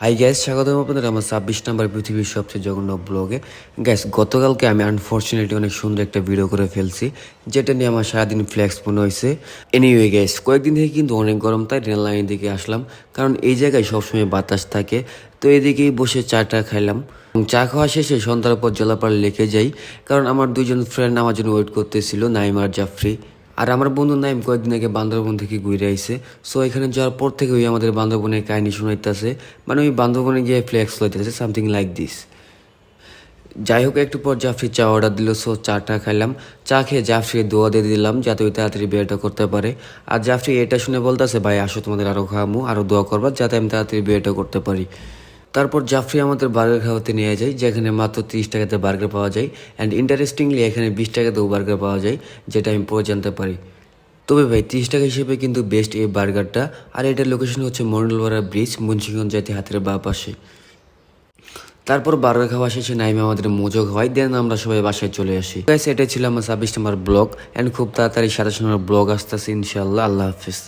High gas, স্বাগতম আপনাদের আমার 26 নম্বর পৃথিবীর সবচেয়ে জঘন্য ব্লগে। গ্যাস, গতকালকে আমি আনফর্চুনেটলি অনেক সুন্দর একটা ভিডিও করে ফেলছি, যেটা নিয়ে আমার সারাদিন ফ্লেক্স মনে হয়েছে। এনিওয়ে গ্যাস, কয়েকদিন থেকে কিন্তু অনেক গরম, তাই রেল লাইনের দিকে আসলাম, কারণ এই জায়গায় সবসময় বাতাস থাকে। তো এদিকেই বসে চাটা খাইলাম। চা খাওয়া শেষে সন্ধ্যার পর জলাপাড়া লেকে যাই, কারণ আমার দুজন ফ্রেন্ড আমার জন্য ওয়েট করতেছিল, নাইম আর জাফরি। আর আমার বন্ধু নাইম কয়েকদিন আগে বান্দরবন থেকে ঘুরে আইছে। সো এখানে যাওয়ার পর থেকে ওই আমাদের বান্দরবনের কাহিনী শোনাইতেছে, মানে ওই বান্দরবনে গিয়ে ফ্লেক্স লইতেছে, সামথিং লাইক দিস। যাই হোক, একটু পর জাফরি চা অর্ডার দিল, সো চাটা খাইলাম। চা খেয়ে জাফরিকে দোয়া দিয়ে দিলাম যাতে ওই তাড়াতাড়ি বিয়েটা করতে পারে। আর জাফরি এটা শুনে বলতেছে, ভাই আসো তোমাদের আরও খাওয়ামু, আরও দোয়া করবা যাতে আমি তাড়াতাড়ি বিয়েটা করতে পারি। তারপর জাফরি আমাদের বার্গার খাওয়াতে নিয়ে যায়, যেখানে মাত্র 30 টাকাতে বার্গার পাওয়া যায়। অ্যান্ড ইন্টারেস্টিংলি এখানে 20 টাকাতেও বার্গার পাওয়া যায়, যেটা আমি পরে জানতে পারি। তবে ভাই 30 টাকা হিসেবে কিন্তু বেস্ট এই বার্গারটা। আর এটার লোকেশন হচ্ছে মন্ডলপাড়া ব্রিজ, মুন্সিগঞ্জ জাতীয় হাতের বা পাশে। তারপর বার্গার খাওয়া শেষে নাইমে আমাদের মোজো খাওয়াই, দেন আমরা সবাই বাসায় চলে আসি। গাইস, এটাই ছিল আমার 26 নম্বর ব্লগ। অ্যান্ড খুব তাড়াতাড়ি 27 নম্বর ব্লগ আসতেছে ইনশাআল্লাহ। আল্লাহ হাফিজ।